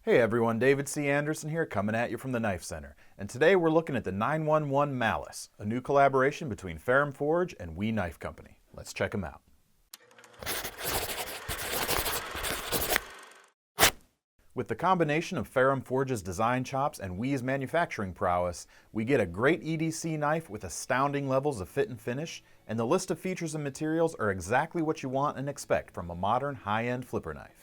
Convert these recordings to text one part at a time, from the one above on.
Hey everyone, David C. Anderson here, coming at you from the Knife Center. And today we're looking at the 911 Malice, a new collaboration between Ferrum Forge and We Knife Company. Let's check them out. With the combination of Ferrum Forge's design chops and We's manufacturing prowess, we get a great EDC knife with astounding levels of fit and finish, and the list of features and materials are exactly what you want and expect from a modern high-end flipper knife.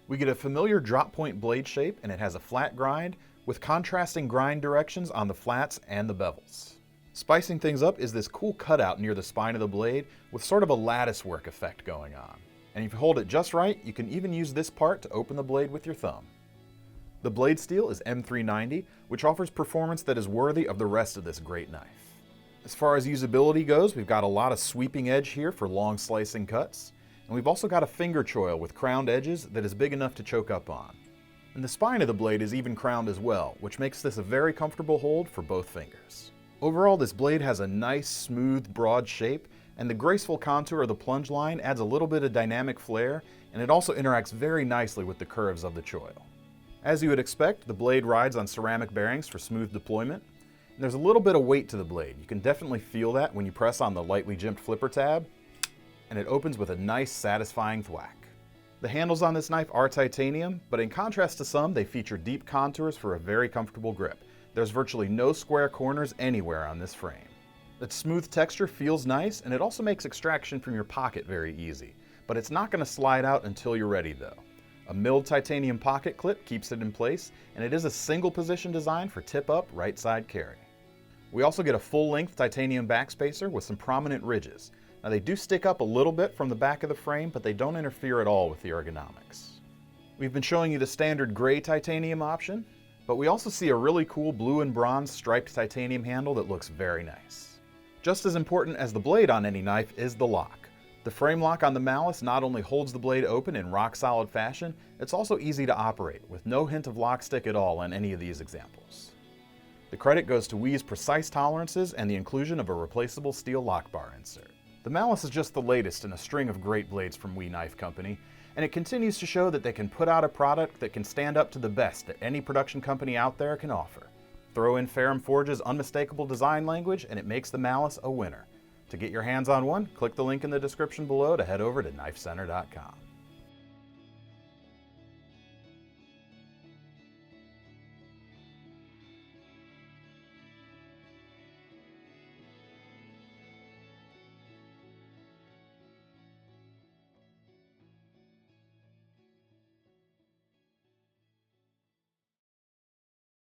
We get a familiar drop point blade shape, and it has a flat grind with contrasting grind directions on the flats and the bevels. Spicing things up is this cool cutout near the spine of the blade with sort of a lattice work effect going on. And if you hold it just right, you can even use this part to open the blade with your thumb. The blade steel is M390, which offers performance that is worthy of the rest of this great knife. As far as usability goes, we've got a lot of sweeping edge here for long slicing cuts. And we've also got a finger choil with crowned edges that is big enough to choke up on. And the spine of the blade is even crowned as well, which makes this a very comfortable hold for both fingers. Overall, this blade has a nice, smooth, broad shape, and the graceful contour of the plunge line adds a little bit of dynamic flair, and it also interacts very nicely with the curves of the choil. As you would expect, the blade rides on ceramic bearings for smooth deployment. And there's a little bit of weight to the blade. You can definitely feel that when you press on the lightly jimped flipper tab, and it opens with a nice, satisfying thwack. The handles on this knife are titanium, but in contrast to some, they feature deep contours for a very comfortable grip. There's virtually no square corners anywhere on this frame. The smooth texture feels nice, and it also makes extraction from your pocket very easy, but it's not going to slide out until you're ready though. A milled titanium pocket clip keeps it in place, and it is a single position design for tip-up right side carry. We also get a full-length titanium backspacer with some prominent ridges. Now they do stick up a little bit from the back of the frame, but they don't interfere at all with the ergonomics. We've been showing you the standard gray titanium option, but we also see a really cool blue and bronze striped titanium handle that looks very nice. Just as important as the blade on any knife is the lock. The frame lock on the Malice not only holds the blade open in rock solid fashion, it's also easy to operate with no hint of lock stick at all on any of these examples. The credit goes to We's precise tolerances and the inclusion of a replaceable steel lock bar insert. The Malice is just the latest in a string of great blades from We Knife Company, and it continues to show that they can put out a product that can stand up to the best that any production company out there can offer. Throw in Ferrum Forge's unmistakable design language and it makes the Malice a winner. To get your hands on one, click the link in the description below to head over to KnifeCenter.com.